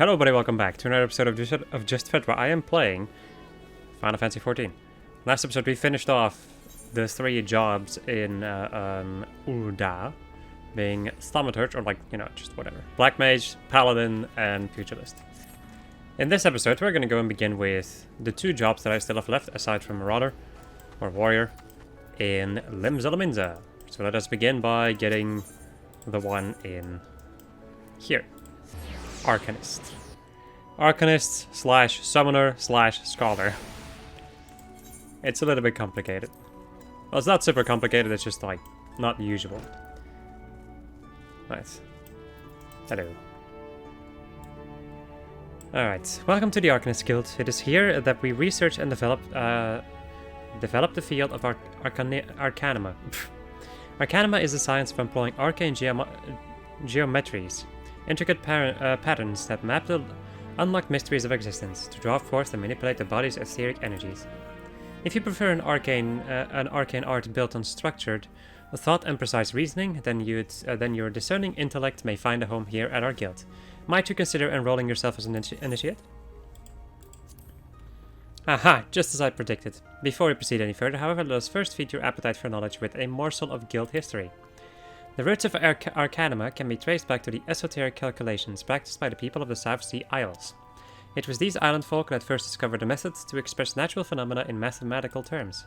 Hello everybody, welcome back to another episode of Just Fit, where I am playing Final Fantasy XIV. Last episode we finished off the 3 jobs in Urda, being Thaumaturge, or just whatever. Black Mage, Paladin, and Pugilist. In this episode we're going to go and begin with the 2 jobs that I still have left, aside from Marauder, or Warrior, in Limsan. So let us begin by getting the one in here. Arcanist. Arcanist slash summoner slash scholar. It's a little bit complicated. Well, it's not super complicated, it's just not usual. Nice. Hello. Alright, welcome to the Arcanist Guild. It is here that we research and develop the field of Arcanima. Arcanima is the science of employing arcane geometries. Intricate patterns that map the unlocked mysteries of existence to draw forth and manipulate the body's etheric energies. If you prefer an arcane art built on structured thought and precise reasoning, then your discerning intellect may find a home here at our guild. Might you consider enrolling yourself as an initiate? Aha, just as I predicted. Before we proceed any further, however, let us first feed your appetite for knowledge with a morsel of guild history. The roots of Arcanima can be traced back to the esoteric calculations practiced by the people of the South Sea Isles. It was these island folk that first discovered the method to express natural phenomena in mathematical terms.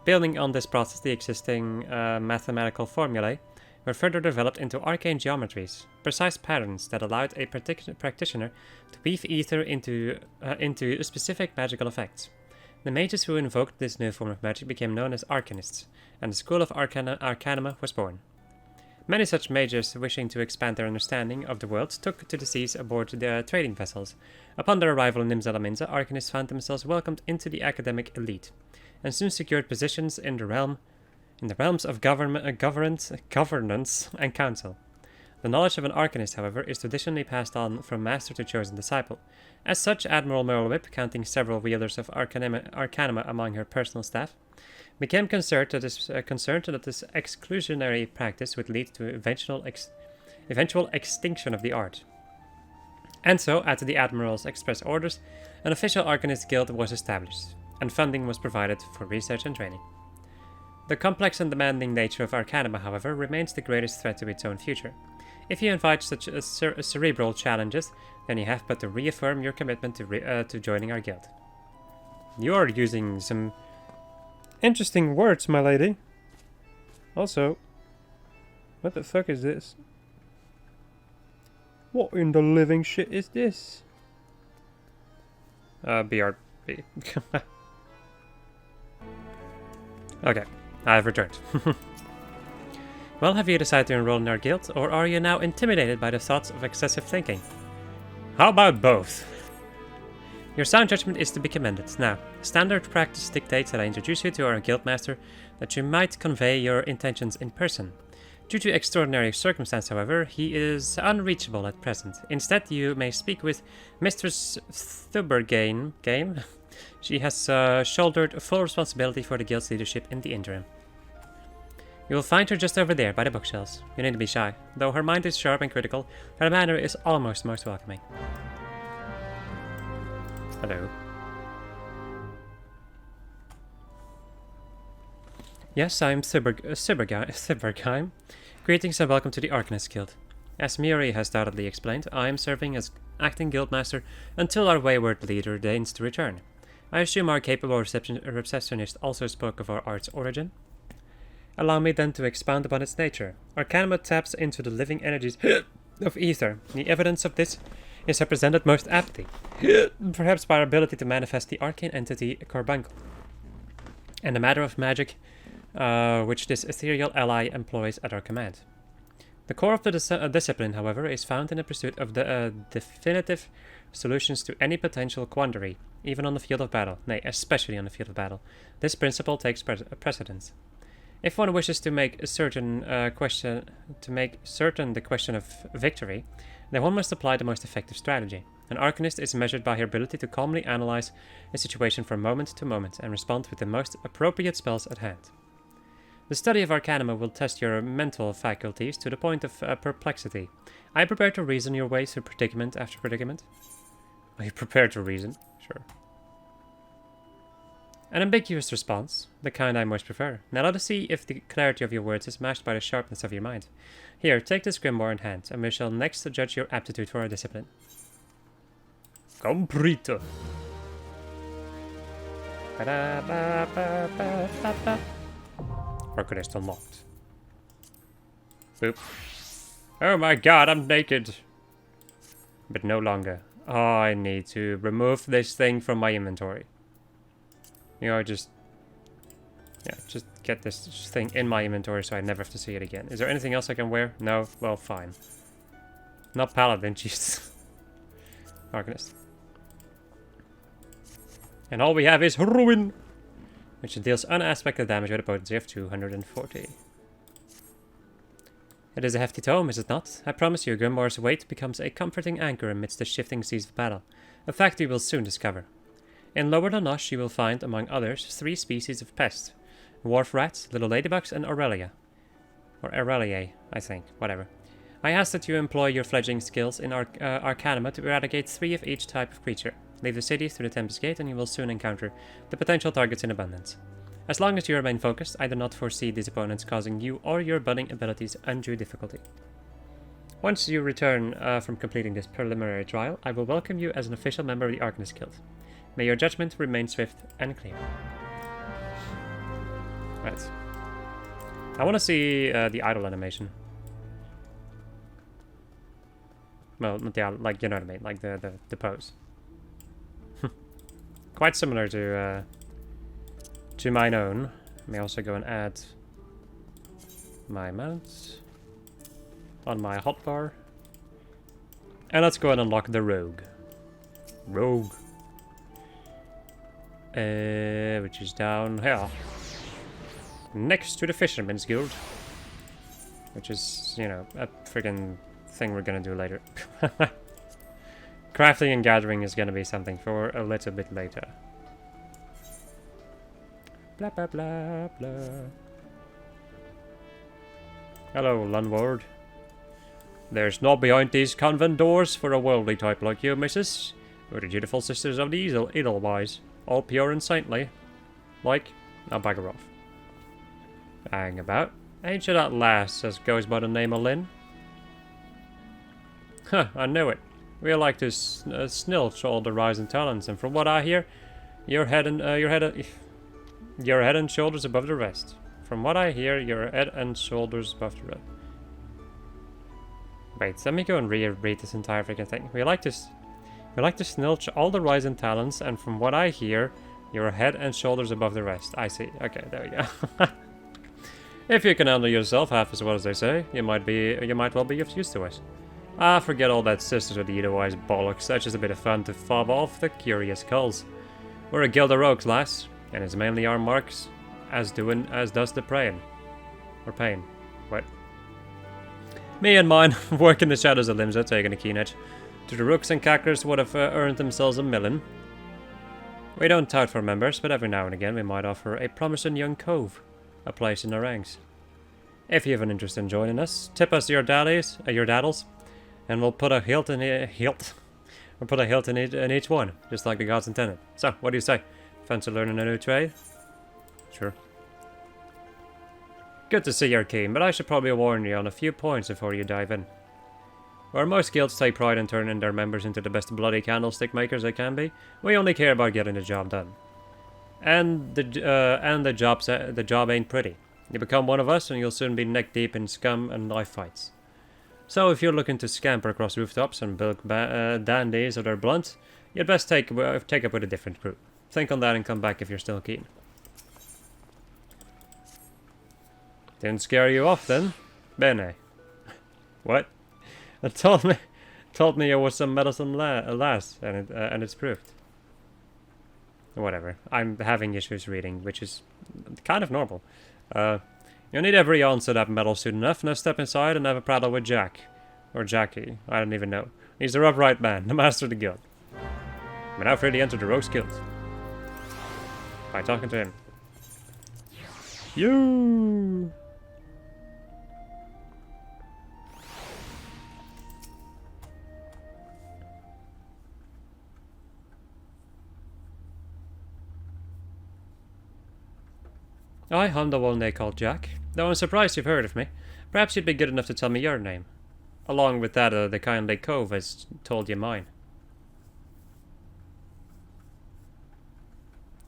Building on this process, the existing mathematical formulae were further developed into arcane geometries, precise patterns that allowed a practitioner to weave ether into specific magical effects. The mages who invoked this new form of magic became known as Arcanists, and the school of Arcanima was born. Many such mages wishing to expand their understanding of the world took to the seas aboard their trading vessels. Upon their arrival in Limsan, Arcanists found themselves welcomed into the academic elite, and soon secured positions in the realms of governance and council. The knowledge of an Arcanist, however, is traditionally passed on from master to chosen disciple. As such, Admiral Merlewhip, counting several wielders of Arcanima among her personal staff, became concerned that this exclusionary practice would lead to eventual extinction of the art. And so, at the Admiral's express orders, an official Arcanist guild was established, and funding was provided for research and training. The complex and demanding nature of Arcanima, however, remains the greatest threat to its own future. If you invite such cerebral challenges, then you have but to reaffirm your commitment to joining our guild. You are using some interesting words, my lady. Also, what the fuck is this? What in the living shit is this? BRB. Okay, I've returned. Well, have you decided to enroll in our guild, or are you now intimidated by the thoughts of excessive thinking? How about both? Your sound judgment is to be commended. Now, standard practice dictates that I introduce you to our guildmaster, that you might convey your intentions in person. Due to extraordinary circumstance, however, he is unreachable at present. Instead, you may speak with Mistress Thubergane. She has shouldered full responsibility for the guild's leadership in the interim. You will find her just over there by the bookshelves. You need to be shy. Though her mind is sharp and critical, her manner is almost most welcoming. Hello. Yes, I am Thubergane. Greetings and welcome to the Arcanist Guild. As Miori has doubtedly explained, I am serving as acting guildmaster until our wayward leader deigns to return. I assume our capable receptionist also spoke of our art's origin. Allow me then to expound upon its nature. Arcanima taps into the living energies of ether. The evidence of this is represented most aptly, perhaps by our ability to manifest the arcane entity Carbuncle, and the matter of magic which this ethereal ally employs at our command. The core of the discipline, however, is found in the pursuit of the definitive solutions to any potential quandary, even on the field of battle, nay, especially on the field of battle. This principle takes precedence. If one wishes to make certain the question of victory, then one must apply the most effective strategy. An Arcanist is measured by her ability to calmly analyze a situation from moment to moment and respond with the most appropriate spells at hand. The study of Arcanima will test your mental faculties to the point of perplexity. Are you prepared to reason your way through predicament after predicament? Are you prepared to reason? Sure. An ambiguous response, the kind I most prefer. Now let us see if the clarity of your words is matched by the sharpness of your mind. Here, take this grimoire in hand, and we shall next judge your aptitude for our discipline. Comprito. Or could I still locked? Boop. Oh my god, I'm naked. But no longer. Oh, I need to remove this thing from my inventory. You know, just get this thing in my inventory so I never have to see it again. Is there anything else I can wear? No? Well, fine. Not paladin, Jesus. Arcanist. And all we have is Ruin, which deals unaspected damage with a potency of 240. It is a hefty tome, is it not? I promise you, Grimoire's weight becomes a comforting anchor amidst the shifting seas of battle, a fact you will soon discover. In Lower Lanoche you will find, among others, 3 species of pest. Wharf rats, little ladybugs, and Aurelia. Or Aureliae, I think. Whatever. I ask that you employ your fledgling skills in Arcanima to eradicate 3 of each type of creature. Leave the city through the Tempest Gate and you will soon encounter the potential targets in abundance. As long as you remain focused, I do not foresee these opponents causing you or your budding abilities undue difficulty. Once you return from completing this preliminary trial, I will welcome you as an official member of the Arcanist Guild. May your judgment remain swift and clear. Right. I want to see the idle animation. Well, not the idle, like, you know what I mean, like the pose. Quite similar to mine own. May also go and add my mount on my hotbar. And let's go and unlock the rogue. Rogue. Which is down here. Next to the Fisherman's Guild. Which is, you know, a friggin' thing we're gonna do later. Crafting and gathering is gonna be something for a little bit later. Blah blah blah blah. Hello, landlord. There's not behind these convent doors for a worldly type like you, missus. We're the dutiful sisters of the Edelweiss. All pure and saintly. Like, now bugger off. Hang about. Ain't you that lass as goes by the name of Lynn? Huh, I knew it. We like to snilch all the rising talents, and from what I hear, you're head and shoulders above the rest. From what I hear, you're head and shoulders above the rest. Wait, let me go and reread this entire freaking thing. We like to snilch all the rising talents, and from what I hear, you're head and shoulders above the rest. I see. Okay, there we go. If you can handle yourself half as well as they say, you might well be of use to us. Ah, forget all that Sisters of the Edelweiss bollocks. That's just a bit of fun to fob off the curious culls. We're a guild of rogues, lass, and it's mainly our marks as does the praying. Or pain. What? Me and mine work in the shadows of Limsa, taking a keen edge. To the rooks and cacklers would have earned themselves a million. We don't tout for members, but every now and again we might offer a promising young cove a place in the ranks. If you have an interest in joining us, tip us your daddles, and we'll put a hilt in each one, just like the gods intended. So, what do you say? Fancy learning a new trade? Sure. Good to see you're keen, but I should probably warn you on a few points before you dive in. Where most guilds take pride in turning their members into the best bloody candlestick makers they can be, we only care about getting the job done. And the job ain't pretty. You become one of us and you'll soon be neck deep in scum and knife fights. So if you're looking to scamper across rooftops and bilk dandies or their blunt, you'd best take up with a different crew. Think on that and come back if you're still keen. Didn't scare you off then? Bene. What? It told me it was some meddlesome lass, and it's proved. Whatever. I'm having issues reading, which is kind of normal. You need every ounce of that metal soon enough. Now step inside and have a prattle with Jack. Or Jackie. I don't even know. He's the upright man, the master of the guild. We're now free to enter the Rogues Guild. By talking to him. You. I'm the one they call Jack, though I'm surprised you've heard of me. Perhaps you'd be good enough to tell me your name. Along with that, the kindly cove has told you mine.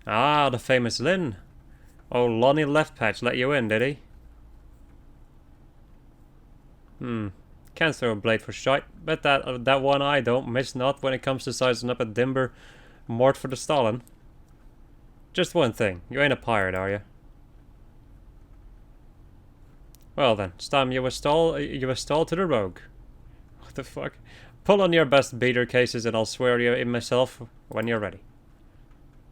Ah, the famous Lynn. Oh, Lonnie Leftpatch let you in, did he? Can't throw a blade for shite, but that one eye don't miss not when it comes to sizing up a dimber mort for the Stalin. Just one thing, you ain't a pirate, are you? Well then, it's time you was stall to the rogue. What the fuck? Pull on your best beater cases and I'll swear you in myself when you're ready.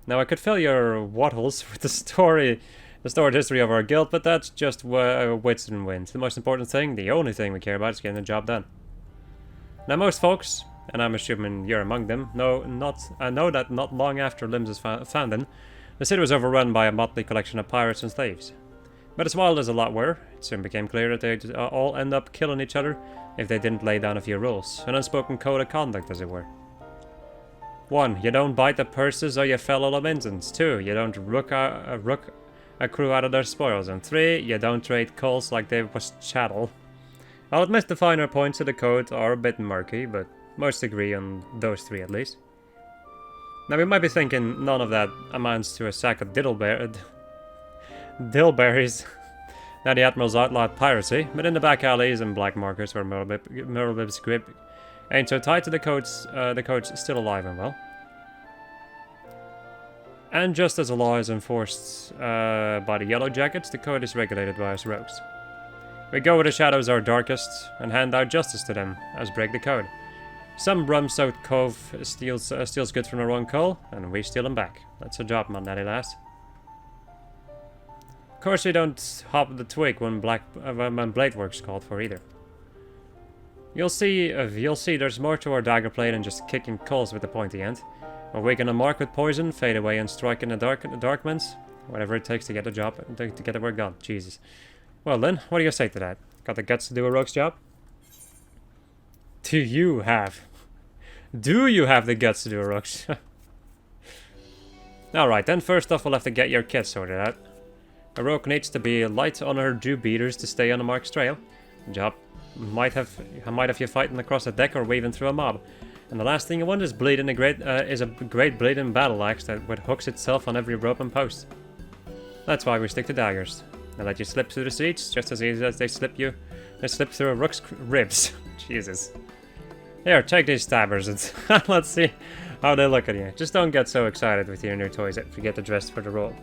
Now I could fill your wattles with the storied history of our guild, but that's just wits and wins. The most important thing, the only thing we care about, is getting the job done. Now most folks, and I'm assuming you're among them, know that not long after Limsan's founding, the city was overrun by a motley collection of pirates and slaves. But as wild as a lot were, it soon became clear that they'd all end up killing each other if they didn't lay down a few rules, an unspoken code of conduct as it were. 1. You don't bite the purses of your fellow Limsans. 2. You don't rook a crew out of their spoils. And 3. You don't trade coals like they was chattel. I'll admit the finer points of the code are a bit murky, but most agree on those 3 at least. Now we might be thinking none of that amounts to a sack of dillberries. Now the Admiral's outlawed piracy, but in the back alleys and black markets where Merlebib's grip ain't so tight to the code's still alive and well. And just as the law is enforced by the Yellow Jackets, the code is regulated by us rogues. We go where the shadows are darkest and hand out justice to them as break the code. Some rum-soaked cove steals goods from the wrong coal, and we steal them back. That's a job, my natty lass. Of course, we don't hop the twig when blade work's called for either. You'll see there's more to our dagger play than just kicking coals with the pointy end. Or weaken a mark with poison, fade away and strike in the darkments. Whatever it takes to get the job, to get the work done. Jesus. Well then, what do you say to that? Got the guts to do a rogue's job? Do you have the guts to do a rogue's job? Alright then, first off we'll have to get your kit sorted out. A rogue needs to be light on her dew beaters to stay on the mark's trail. The job might have you fighting across a deck or weaving through a mob. And the last thing you want is a great bleeding battle axe that hooks itself on every rope and post. That's why we stick to daggers. They let you slip through the streets just as easy as they slip through a rook's ribs. Jesus. Here, take these stabbers and let's see how they look at you. Just don't get so excited with your new toys that you forget to dress for the role.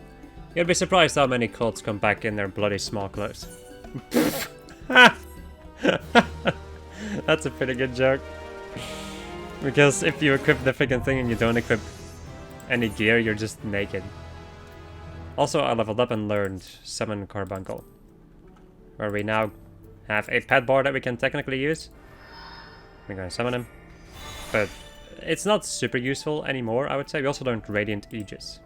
You'll be surprised how many cults come back in their bloody small clothes. That's a pretty good joke. Because if you equip the freaking thing and you don't equip any gear, you're just naked. Also, I leveled up and learned Summon Carbuncle, where we now have a pet bar that we can technically use. We're gonna summon him, but it's not super useful anymore, I would say. We also learned Radiant Aegis.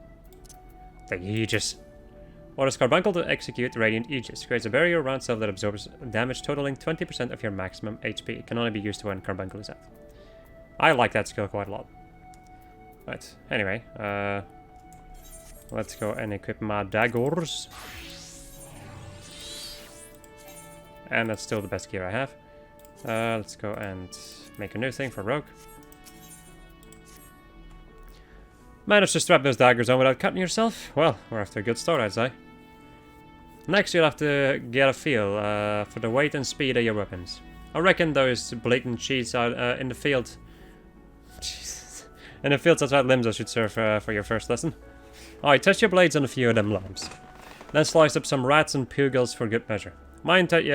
The Aegis. Orders Carbuncle to execute Radiant Aegis. Creates a barrier around self that absorbs damage totaling 20% of your maximum HP. It can only be used when Carbuncle is out. I like that skill quite a lot. Right, anyway, let's go and equip my daggers. And that's still the best gear I have. Let's go and make a new thing for Rogue. Managed to strap those daggers on without cutting yourself? Well, we're off to a good start, I'd say. Next, you'll have to get a feel for the weight and speed of your weapons. I reckon those blatant cheats out in the field... Jesus. In the fields outside Limsa should serve for your first lesson. Alright, test your blades on a few of them lambs. Then slice up some rats and pugils for good measure. Mind that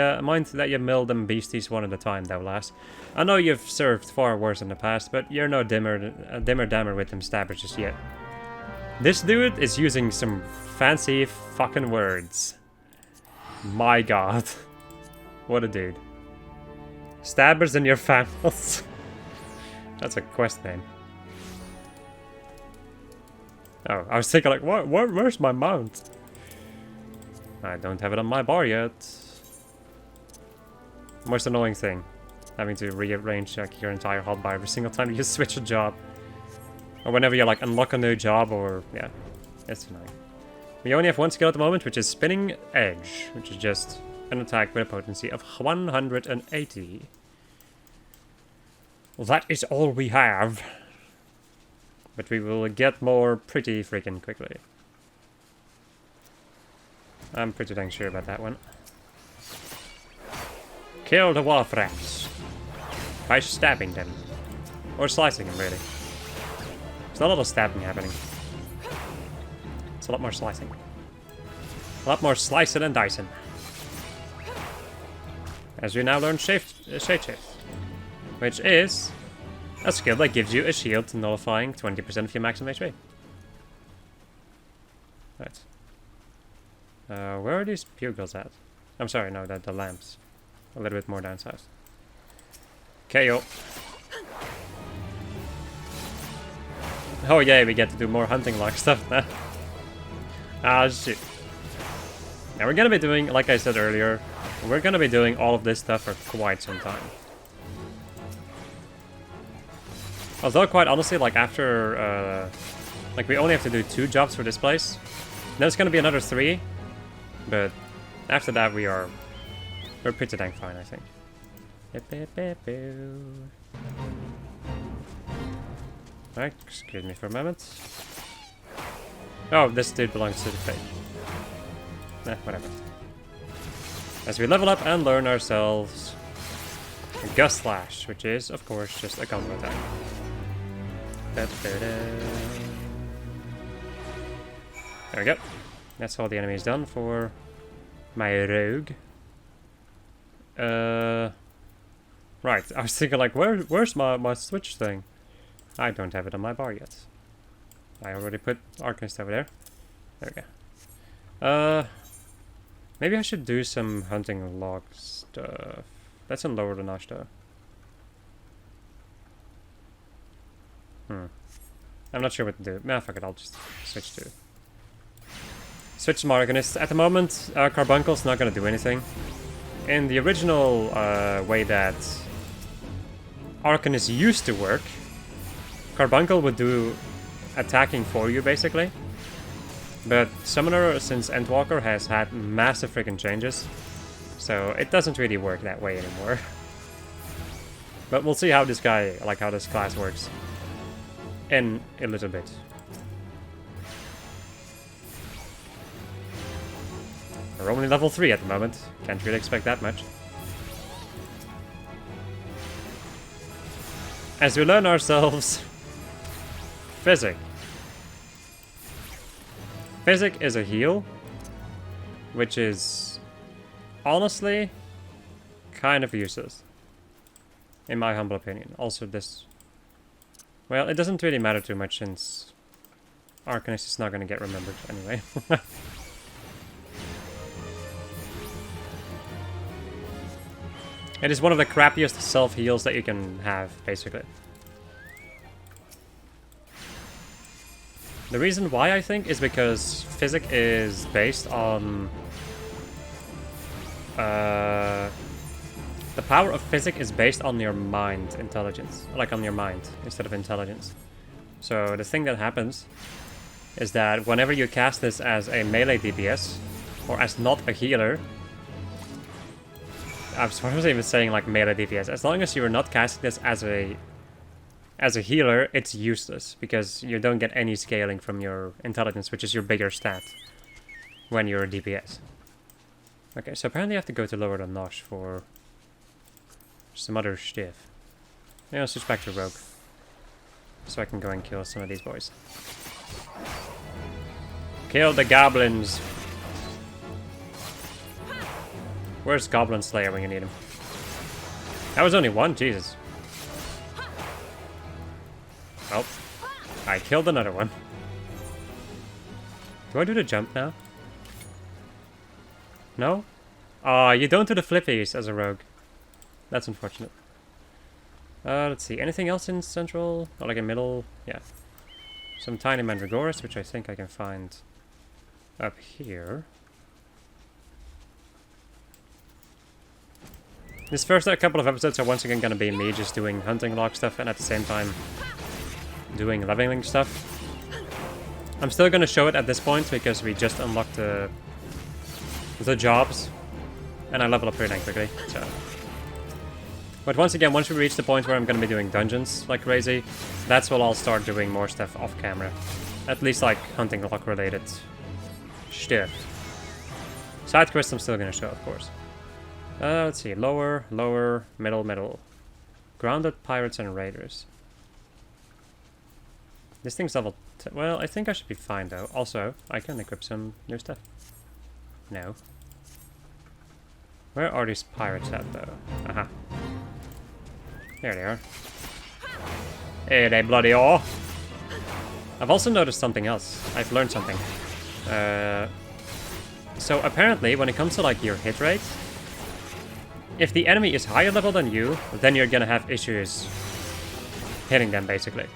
you mill them beasties one at a time, though, lass. I know you've served far worse in the past, but you're no dimmer with them stabbers just yet. This dude is using some fancy fucking words. My god. What a dude. Stabbers in your families. That's a quest name. Oh, I was thinking like, what? Where's my mount? I don't have it on my bar yet. Most annoying thing. Having to rearrange like, your entire hotbar every single time you switch a job. Or whenever you like unlock a new job or... yeah. It's annoying. We only have one skill at the moment, which is Spinning Edge. Which is just an attack with a potency of 180. Well, that is all we have. But we will get more pretty freaking quickly. I'm pretty dang sure about that one. Kill the wolf rats. By stabbing them. Or slicing them, really. There's not a lot of stabbing happening. It's a lot more slicing. A lot more slicing and dicing. As we now learn Shade Shift. Which is a skill that gives you a shield nullifying 20% of your maximum HP. Right. Where are these bugles at? I'm sorry, no, the lamps. A little bit more downsized. KO. Oh yeah, we get to do more hunting like stuff now. Ah, shit. Now we're gonna be doing, like I said earlier, we're gonna be doing all of this stuff for quite some time. Although, quite honestly, like after, like we only have to do 2 jobs for this place. Then it's gonna be another 3. But after that we're pretty dang fine, I think. Alright, excuse me for a moment. Oh, this dude belongs to the fate. Whatever. As we level up and learn ourselves Gust Slash, which is, of course, just a combo attack. There we go. That's all the enemy's done for my rogue. Right, I was thinking like, where's my switch thing? I don't have it on my bar yet. I already put Arcanist over there. There we go. Maybe I should do some hunting log stuff. That's in lower Danash though. I'm not sure what to do. Nah, fuck it, I'll just switch to Arcanist. At the moment, Carbuncle's not gonna do anything. In the original way that Arcanist used to work, Carbuncle would do attacking for you, basically. But Summoner, since Endwalker, has had massive freaking changes. So it doesn't really work that way anymore. But we'll see how this guy, like how this class works in a little bit. We're only level 3 at the moment. Can't really expect that much. As we learn ourselves Physic. Physic is a heal, which is honestly kind of useless, in my humble opinion. Also this... well, it doesn't really matter too much since Arcanist is not going to get remembered anyway. It is one of the crappiest self-heals that you can have, basically. The reason why, I think, is because Physic is based on... the power of Physic is based on your mind intelligence. Like, on your mind, instead of intelligence. So, the thing that happens is that whenever you cast this as a melee DPS, or as not a healer... I was even saying, like, melee DPS. As long as you are not casting this as a healer, it's useless, because you don't get any scaling from your intelligence, which is your bigger stat when you're a DPS. Okay, so apparently I have to go to lower than Nosh for some other stuff. Yeah, I'll switch back to Rogue, so I can go and kill some of these boys. Kill the goblins! Where's Goblin Slayer when you need him? That was only one, Jesus. Oh, I killed another one. Do I do the jump now? No? Ah, you don't do the flippies as a rogue. That's unfortunate. Let's see. Anything else in central? Or like in middle? Yeah. Some tiny mandragoras, which I think I can find up here. This first couple of episodes are once again gonna be me just doing hunting log stuff and at the same time doing leveling stuff. I'm still gonna show it at this point because we just unlocked the jobs and I level up pretty dang quickly, so. But once again, once we reach the point where I'm gonna be doing dungeons like crazy, that's when I'll start doing more stuff off camera. At least like hunting log related stuff. Side quests I'm still gonna show, of course. Let's see, lower, lower, middle, middle. Grounded pirates and raiders. This thing's level 10. Well, I think I should be fine though. Also, I can equip some new stuff. No. Where are these pirates at though? Aha. There they are. Here they bloody are. I've also noticed something else. I've learned something. So apparently, when it comes to like your hit rate, if the enemy is higher level than you, then you're gonna have issues hitting them, basically.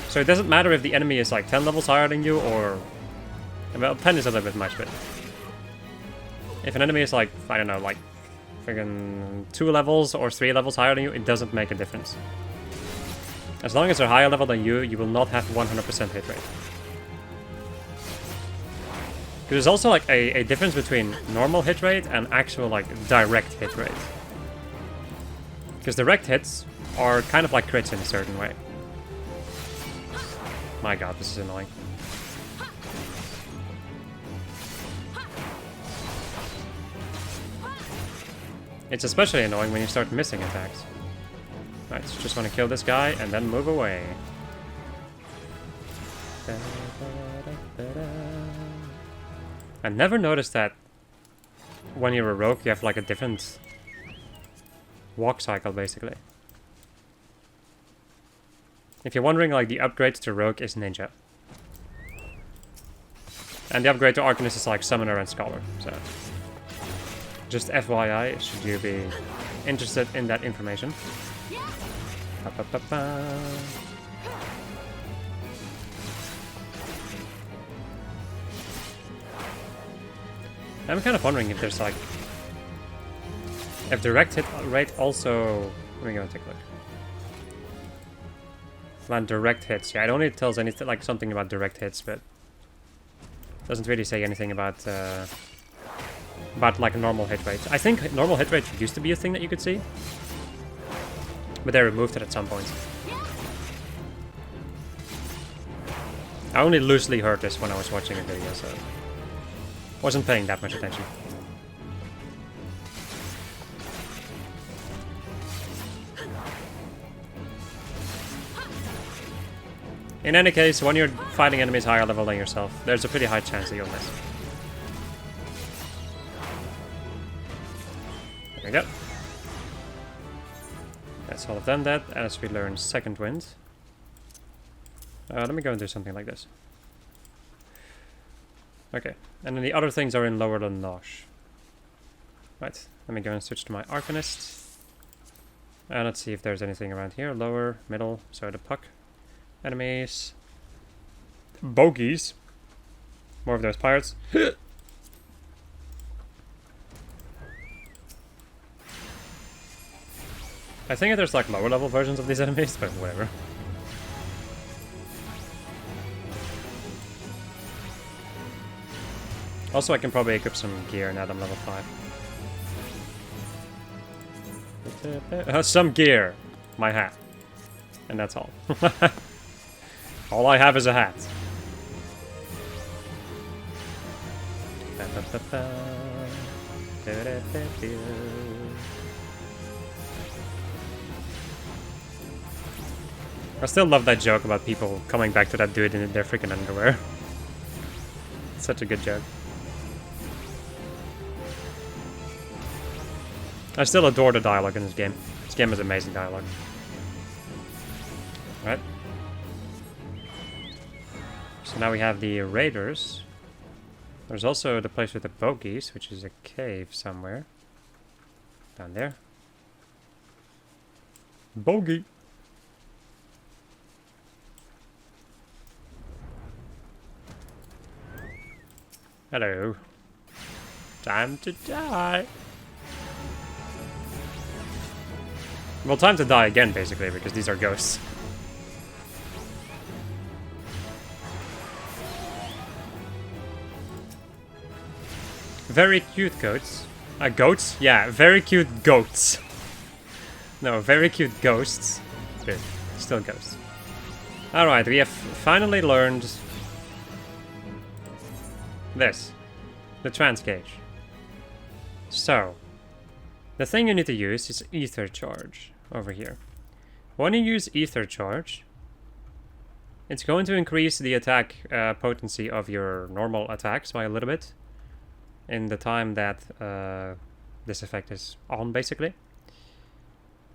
So it doesn't matter if the enemy is like 10 levels higher than you, or... Well, 10 is a little bit much, but... If an enemy is like, I don't know, like... friggin' 2 levels or 3 levels higher than you, it doesn't make a difference. As long as they're higher level than you, you will not have 100% hit rate. There's also like a difference between normal hit rate and actual like direct hit rate. Because direct hits are kind of like crits in a certain way. My god, this is annoying. It's especially annoying when you start missing attacks. Right, so just want to kill this guy and then move away. I never noticed that when you're a rogue you have like a different walk cycle, basically. If you're wondering, like the upgrade to rogue is ninja. And the upgrade to arcanist is like summoner and scholar, so... Just FYI, should you be interested in that information. I'm kind of wondering if there's like... If direct hit rate also... Let me go and take a look. Land direct hits. Yeah, it only tells anything like something about direct hits, but... Doesn't really say anything about like normal hit rate. I think normal hit rate used to be a thing that you could see. But they removed it at some point. I only loosely heard this when I was watching a video, so... Wasn't paying that much attention. In any case, when you're fighting enemies higher level than yourself, there's a pretty high chance that you'll miss. There we go. That's all of them dead, as we learn second wind. Let me go and do something like this. Okay, and then the other things are in lower than Nosh. Right, let me go and switch to my Arcanist. And let's see if there's anything around here. Lower, middle, so the puck. Enemies. Bogies. More of those pirates. I think there's like lower level versions of these enemies, but whatever. Also, I can probably equip some gear now that I'm level 5. Some gear. My hat. And that's all. All I have is a hat. I still love that joke about people coming back to that dude in their freaking underwear. It's such a good joke. I still adore the dialogue in this game. This game has amazing dialogue. Right. So now we have the raiders. There's also the place with the bogies, which is a cave somewhere. Down there. Bogey! Hello. Time to die. Well, time to die again, basically, because these are ghosts. Very cute goats. Goats? Yeah, very cute goats. No, very cute ghosts. Good. Still ghosts. Alright, we have finally learned this. The trance gauge. So, the thing you need to use is ether charge over here. When you use ether charge, it's going to increase the attack potency of your normal attacks by a little bit in the time that this effect is on, basically.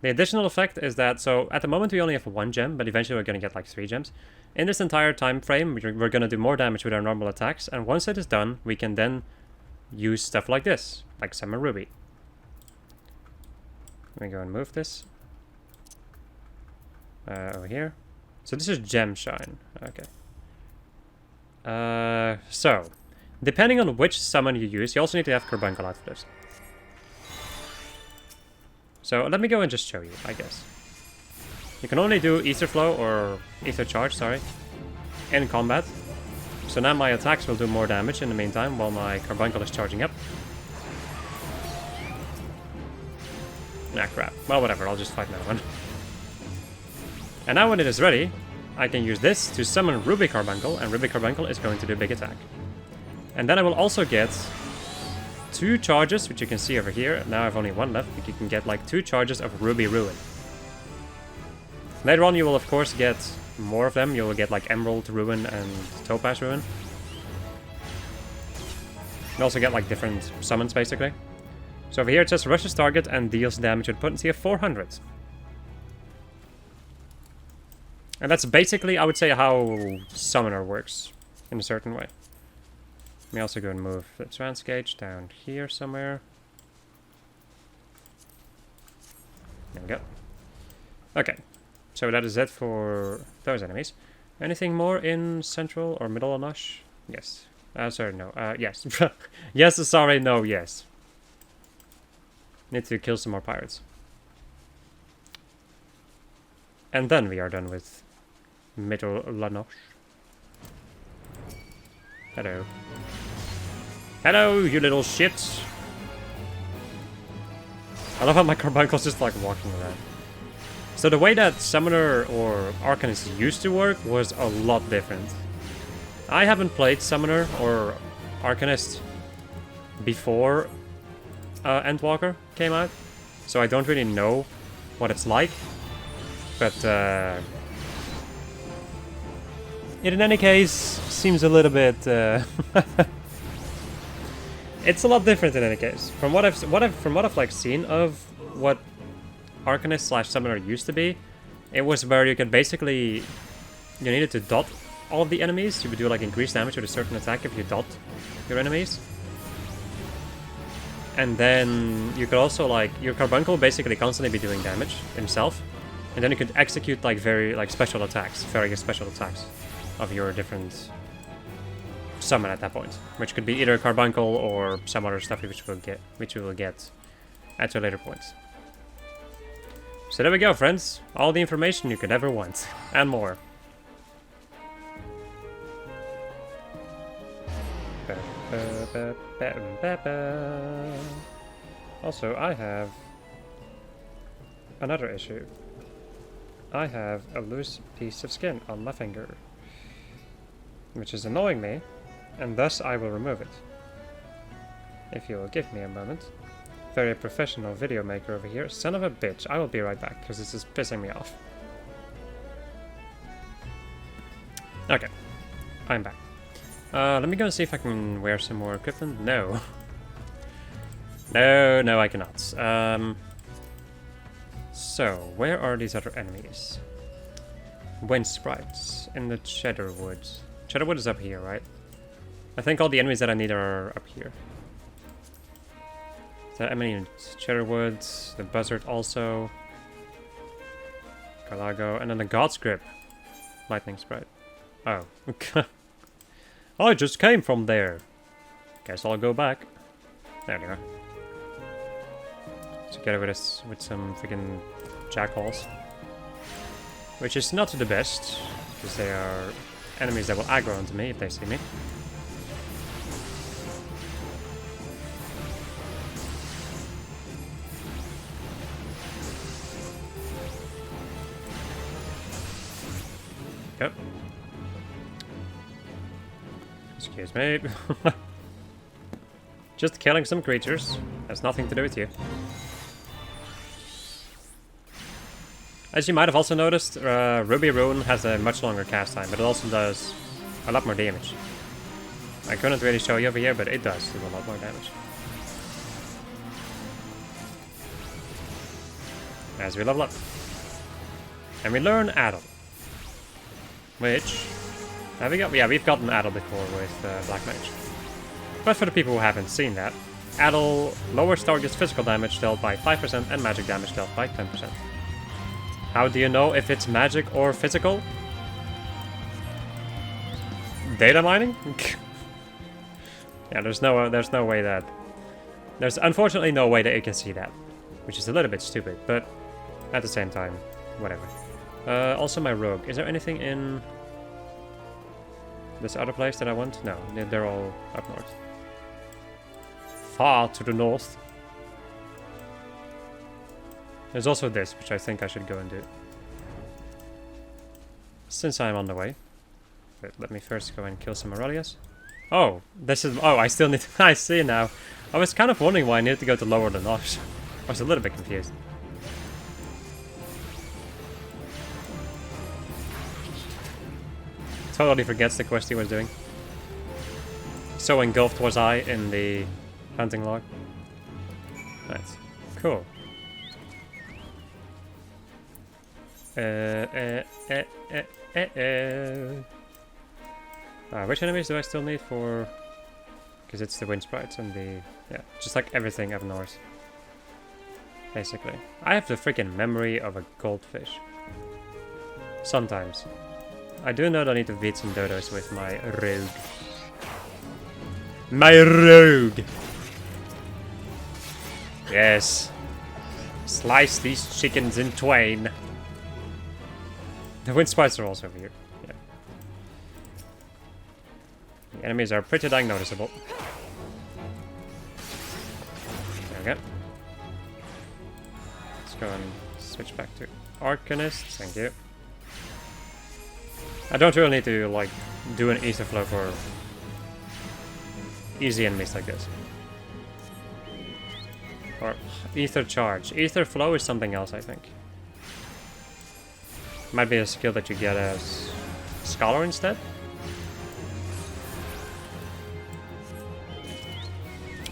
The additional effect is that, so at the moment we only have 1 gem, but eventually we're going to get like 3 gems. In this entire time frame, we're going to do more damage with our normal attacks, and once it is done, we can then use stuff like this, like Summon Ruby. Let me go and move this. Over here. So this is Gem Shine. Okay. So, depending on which summon you use, you also need to have Carbuncle out for this. So let me go and just show you, I guess. You can only do Ether Flow or Ether Charge, sorry, in combat. So now my attacks will do more damage in the meantime while my Carbuncle is charging up. Nah, crap. Well, whatever, I'll just fight another one. And now when it is ready, I can use this to summon Ruby Carbuncle, and Ruby Carbuncle is going to do big attack. And then I will also get 2 charges, which you can see over here. Now I have only 1 left, but you can get like 2 charges of Ruby Ruin. Later on you will of course get more of them. You will get like Emerald Ruin and Topaz Ruin. You also get like different summons basically. So over here it says rushes target and deals damage with potency of 400. And that's basically, I would say, how Summoner works in a certain way. Let me also go and move the trance gauge down here somewhere. There we go. Okay, so that is it for those enemies. Anything more in Central or Middle Anosh? Yes. Sorry, no. Yes. Yes, sorry, no, yes. Need to kill some more pirates. And then we are done with Middle Lanosh. Hello. Hello, you little shits! I love how my Carbuncle's just like walking around. So the way that Summoner or Arcanist used to work was a lot different. I haven't played Summoner or Arcanist before Endwalker came out, so I don't really know what it's like. But it in any case seems a little bit it's a lot different in any case. From what I've like seen of what Arcanist / Summoner used to be, it was where you could basically, you needed to dot all of the enemies. You would do like increased damage with a certain attack if you dot your enemies. And then you could also like, your Carbuncle basically constantly be doing damage himself. And then you could execute like very special attacks, various special attacks of your different summon at that point, which could be either Carbuncle or some other stuff which we will get at a later point. So there we go, friends. All the information you could ever want, and more. Also, I have another issue. I have a loose piece of skin on my finger, which is annoying me, and thus I will remove it. If you will give me a moment. Very professional video maker over here. Son of a bitch, I will be right back, because this is pissing me off. Okay, I'm back. Let me go and see if I can wear some more equipment. No. No, I cannot. So, where are these other enemies? Wind Sprites in the Cheddarwood. Cheddarwood is up here, right? I think all the enemies that I need are up here. So, I mean, Cheddarwood, the Buzzard also. Carlago, and then the God's Grip. Lightning Sprite. Oh. I just came from there. Guess I'll go back. There we are. Together with us with some freaking jackals. Which is not the best, because they are enemies that will aggro onto me if they see me. Yep. Excuse me. Just killing some creatures. Has nothing to do with you. As you might have also noticed, Ruby Rune has a much longer cast time, but it also does a lot more damage. I couldn't really show you over here, but it does do a lot more damage. As we level up. And we learn Addle. Which... have we got? Yeah, we've gotten Addle before with Black Mage. But for the people who haven't seen that, Addle lowers target's physical damage dealt by 5% and magic damage dealt by 10%. How do you know if it's magic or physical? Data mining? Yeah, there's no way that... there's unfortunately no way that you can see that. Which is a little bit stupid, but at the same time, whatever. Also my rogue. Is there anything in this other place that I want? No, they're all up north. Far to the north. There's also this, which I think I should go and do. Since I'm on the way. But let me first go and kill some Aurelius. Oh, this is... oh, I still need to... I see now. I was kind of wondering why I needed to go to lower the notch. I was a little bit confused. Totally forgets the quest he was doing. So engulfed was I in the hunting log. Nice. Cool. Which enemies do I still need for... because it's the wind sprites and the... yeah, just like everything up north. Basically. I have the freaking memory of a goldfish. Sometimes. I do know that I need to beat some dodos with my rogue. My rogue! Yes. Slice these chickens in twain. The wind sprites are also over here. Yeah. The enemies are pretty dang noticeable. There we go. Let's go and switch back to Arcanist. Thank you. I don't really need to, like, do an ether flow for easy enemies like this. Or ether charge. Ether flow is something else, I think. Might be a skill that you get as Scholar instead.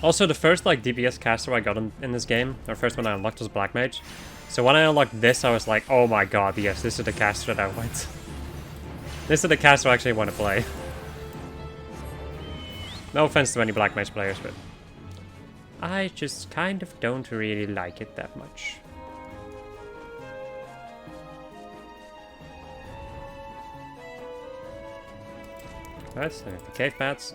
Also, the first, like, DPS caster I got in this game, or first one I unlocked was Black Mage. So when I unlocked this, I was like, oh my god, yes, this is the caster that I want. This is the caster I actually want to play. No offense to any Black Mage players, but I just kind of don't really like it that much. That's the cave paths.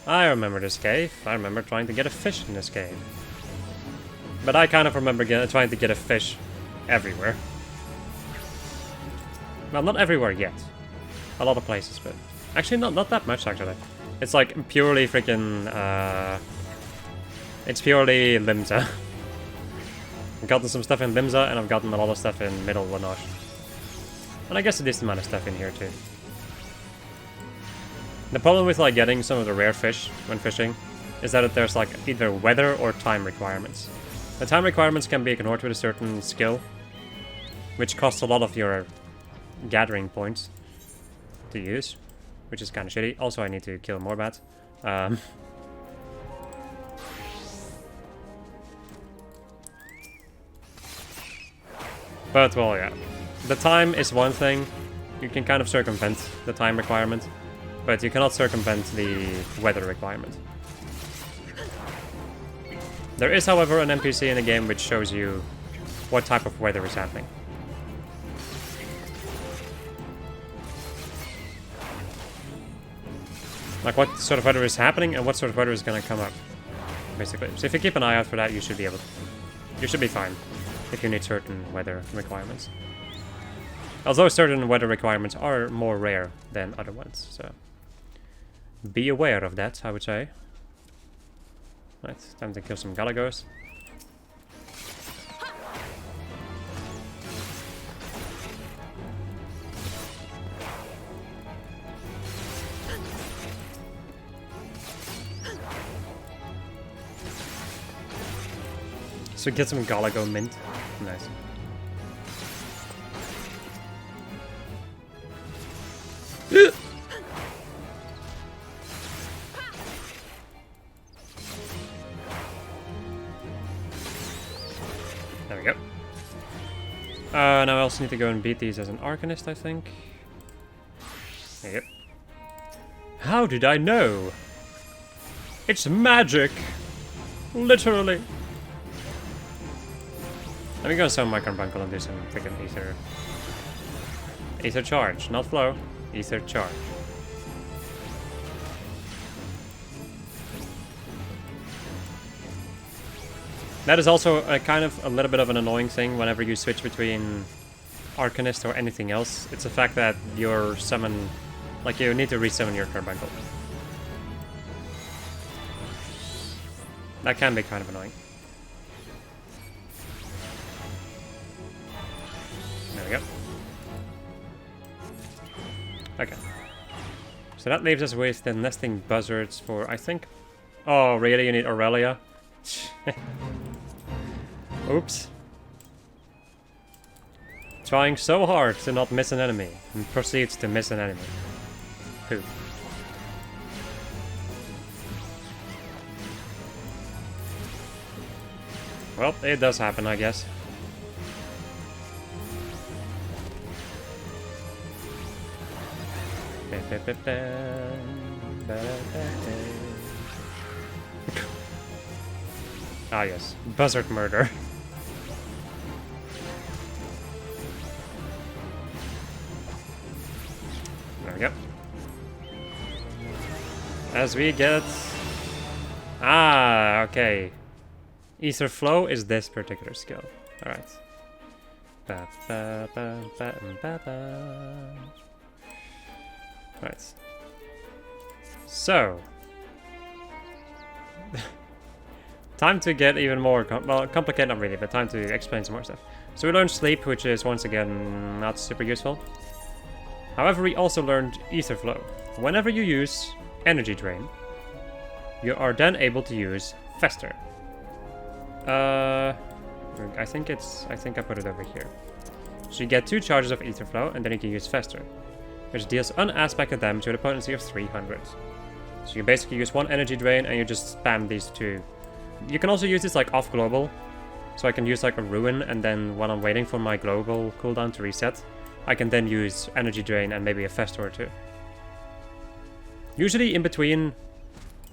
I remember this cave. I remember trying to get a fish in this cave. But I kind of remember trying to get a fish everywhere. Well, not everywhere yet. A lot of places, but... actually, not that much, actually. It's like purely freaking... it's purely Limsa. I've gotten some stuff in Limsa, and I've gotten a lot of stuff in Middle Lanoche. And I guess a decent amount of stuff in here, too. The problem with, like, getting some of the rare fish when fishing is that there's, like, either weather or time requirements. The time requirements can be ignored with a certain skill, which costs a lot of your gathering points to use, which is kind of shitty. Also, I need to kill more bats. But, well, yeah. The time is one thing. You can kind of circumvent the time requirement, but you cannot circumvent the weather requirement. There is, however, an NPC in the game which shows you what type of weather is happening. Like what sort of weather is happening and what sort of weather is going to come up. basically. So if you keep an eye out for that, you should be fine if you need certain weather requirements. Although certain weather requirements are more rare than other ones, so be aware of that, I would say. Right, time to kill some Galagos. So get some Galago mint. Nice. There we go. Now I also need to go and beat these as an Arcanist, I think. There you go. How did I know? It's magic! Literally! Let me go and summon my Carbuncle and do some freaking Ether. Ether charge, not flow. Ether charge. That is also a kind of a little bit of an annoying thing whenever you switch between Arcanist or anything else. It's the fact that your summon, like you need to resummon your Carbuncle. That can be kind of annoying. There we go. Okay. So that leaves us with the nesting buzzards for, I think... Oh, really? You need Aurelia? Oops. Trying so hard to not miss an enemy, and proceeds to miss an enemy. Who? Well, it does happen, I guess. Ah yes, buzzard murder. There we go. As we get... Ah, okay. Ether Flow is this particular skill. Alright. Right. So. Time to get even more complicated, not really, but time to explain some more stuff. So we learned Sleep, which is once again not super useful. However, we also learned Ether Flow. Whenever you use Energy Drain, you are then able to use Fester. I think I put it over here. So you get 2 charges of Ether Flow, and then you can use Fester, which deals unaspected damage with a potency of 300. So you basically use 1 Energy Drain, and you just spam these 2. You can also use this like off global, so I can use like a Ruin, and then when I'm waiting for my global cooldown to reset, I can then use Energy Drain and maybe a Fester or 2. Usually in between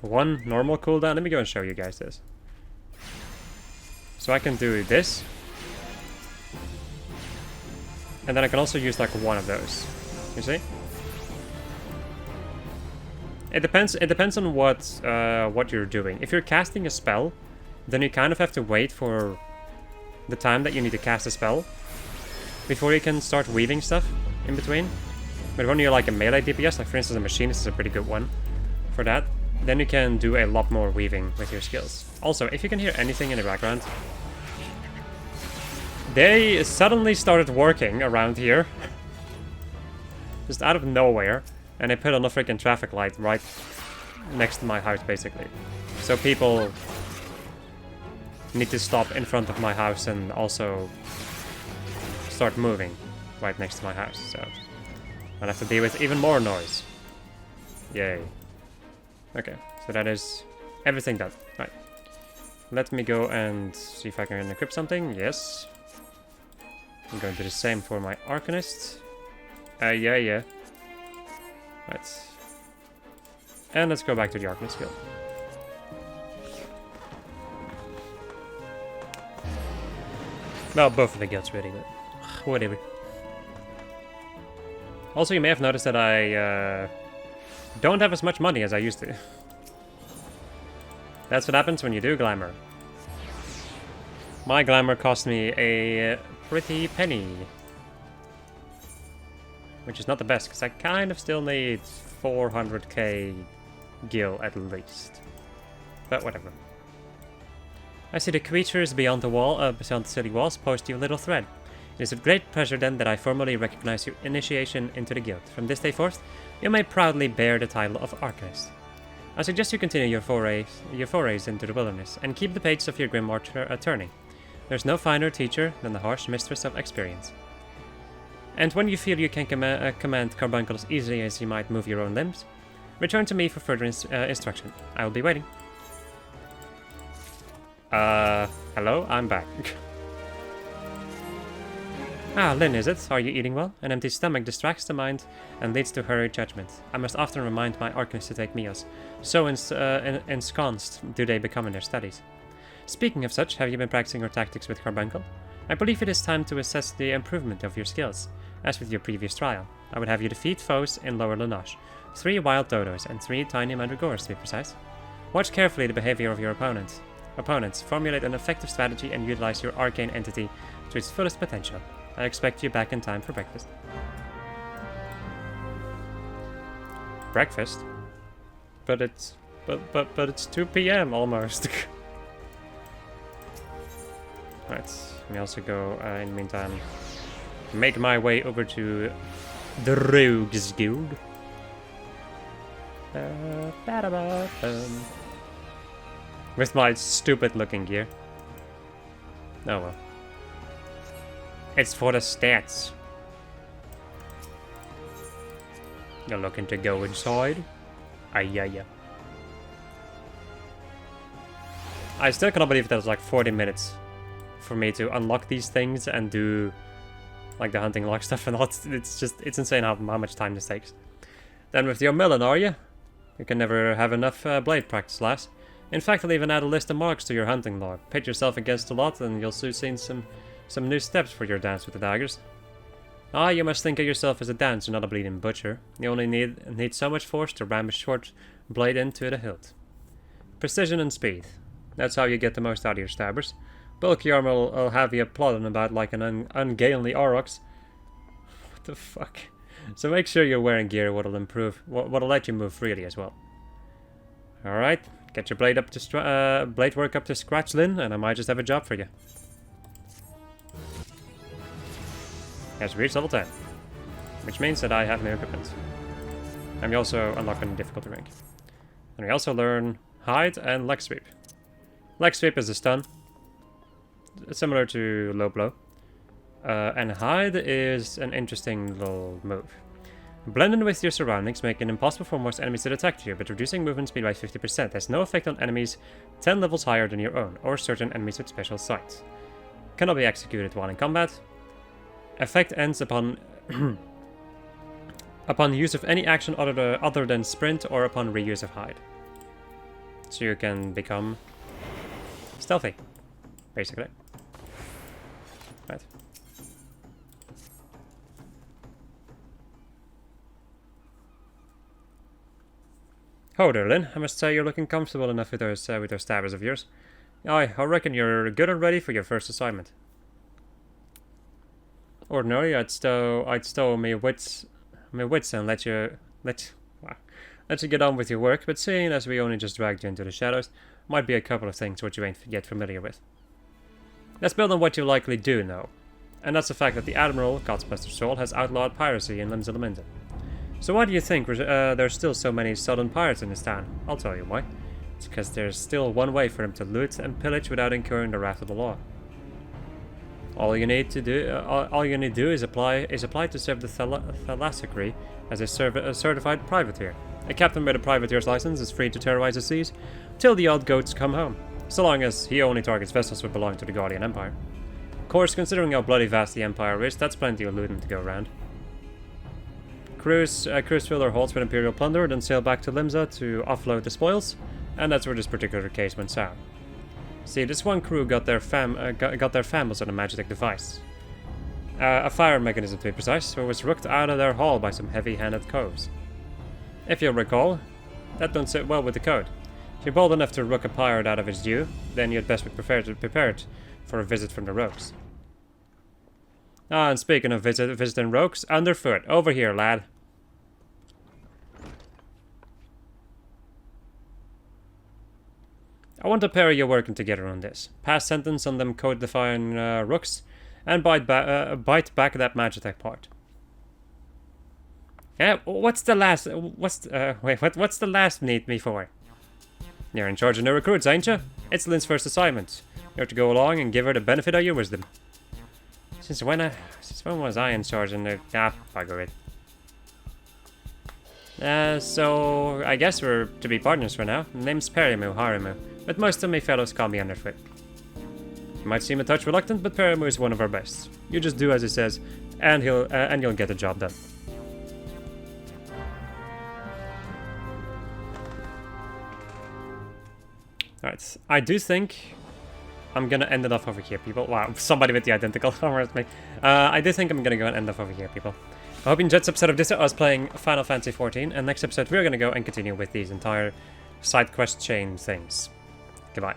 1 normal cooldown. Let me go and show you guys this. So I can do this, and then I can also use like 1 of those. You see? It depends on what you're doing. If you're casting a spell, then you kind of have to wait for the time that you need to cast a spell before you can start weaving stuff in between. But when you're like a melee DPS, like for instance a Machinist is a pretty good one for that, then you can do a lot more weaving with your skills. Also, if you can hear anything in the background, they suddenly started working around here. Just out of nowhere. And they put on a freaking traffic light right next to my house, basically. So people need to stop in front of my house and also start moving right next to my house. So I'll have to deal with even more noise. Yay. Okay, so that is everything done. Right. Let me go and see if I can equip something. Yes. I'm going to do the same for my Arcanist. Yeah. Right. And let's go back to the Arcanist skill. Well, both of the guilds really, but whatever. Also, you may have noticed that I don't have as much money as I used to. That's what happens when you do glamour. My glamour cost me a pretty penny. Which is not the best, because I kind of still need 400k gil at least. But whatever. I see the creatures beyond the wall, beyond the city walls, post you a little thread. It is with great pleasure then that I formally recognize your initiation into the guild. From this day forth, you may proudly bear the title of Arcanist. I suggest you continue your forays into the wilderness, and keep the pages of your grimoire turning. There's no finer teacher than the harsh mistress of experience. And when you feel you can command carbuncle as easily as you might move your own limbs, return to me for further instruction. I will be waiting. Hello? I'm back. Ah, Lynn, is it? Are you eating well? An empty stomach distracts the mind and leads to hurried judgment. I must often remind my arcanists to take meals. So ensconced do they become in their studies. Speaking of such, have you been practicing your tactics with Carbuncle? I believe it is time to assess the improvement of your skills. As with your previous trial, I would have you defeat foes in Lower Lanache, 3 wild dodos and 3 tiny mandragoras to be precise. Watch carefully the behavior of your opponents, formulate an effective strategy and utilize your arcane entity to its fullest potential. I expect you back in time for breakfast. Breakfast? But it's 2 p.m. almost. Right, let me also go, in the meantime, make my way over to the Rogues Guild. With my stupid looking gear. Oh well. It's for the stats. You're looking to go inside? Aye. I still cannot believe that was like 40 minutes for me to unlock these things and do like the hunting log stuff and all. It's insane how much time this takes. Then with your melon, are you? You can never have enough blade practice, lass. In fact, I'll even add a list of marks to your hunting log. Pit yourself against a lot and you'll soon see some new steps for your dance with the daggers. Ah, you must think of yourself as a dancer, not a bleeding butcher. You only need so much force to ram a short blade into the hilt. Precision and speed. That's how you get the most out of your stabbers. Bulky armor will have you plodding about like an ungainly aurochs. What the fuck? So make sure you're wearing gear what'll let you move freely as well. Alright, get your blade work up to scratch, Lynn, and I might just have a job for you. Has reached level 10, which means that I have new equipment. And we also unlock a difficulty rank. And we also learn hide and leg sweep. Leg sweep is a stun, similar to low blow. And hide is an interesting little move. Blend in with your surroundings, making it impossible for most enemies to detect you, but reducing movement speed by 50% has no effect on enemies 10 levels higher than your own, or certain enemies with special sight. Cannot be executed while in combat. Effect ends upon upon use of any action other than sprint or upon reuse of hide. So you can become stealthy, basically. Right. Ho there, Lynn. I must say you're looking comfortable enough with those stabbers of yours. Aye, I reckon you're good and ready for your first assignment. Ordinarily, I'd stow my wits and let you get on with your work, but seeing as we only just dragged you into the shadows, might be a couple of things which you ain't yet familiar with. Let's build on what you likely do know, and that's the fact that the Admiral, Godsbuster Soul, has outlawed piracy in Limsan. So why do you think there's still so many southern pirates in this town? I'll tell you why. It's because there's still one way for them to loot and pillage without incurring the wrath of the law. All you need to do is apply to serve the Thalassocry as a certified privateer. A captain with a privateer's license is free to terrorize the seas till the odd goats come home, so long as he only targets vessels which belong to the Guardian Empire. Of course, considering how bloody vast the Empire is, that's plenty of looting to go around. Crews fill their holds with Imperial plunder, then sail back to Limsa to offload the spoils, and that's where this particular case went south. See, this one crew got their fambos on a magic device. A fire mechanism to be precise, who was rooked out of their hull by some heavy-handed coves. If you'll recall, that don't sit well with the code. If you're bold enough to rook a pirate out of its due, then you'd best be prepared for a visit from the rogues. Ah, and speaking of visiting rogues, underfoot, over here, lad. I want a pair of you working together on this. Pass sentence on them code-defying rooks, and bite back that match attack part. Yeah, what's the last need me for? You're in charge of new recruits, ain't you? It's Lynn's first assignment. You have to go along and give her the benefit of your wisdom. Since when was I in charge in the... Ah, bugger it. So I guess we're to be partners for now. Name's Harimu, but most of my fellows call me Underfoot. You might seem a touch reluctant, but Perimu is one of our best. You just do as he says, and you'll get the job done. Alright, I do think I'm gonna end it off over here, people. Wow, somebody with the identical armor as me. I do think I'm gonna go and end off over here, people. I hope you enjoyed this episode of this. I was playing Final Fantasy XIV, and next episode we're gonna go and continue with these entire side quest chain things. Goodbye.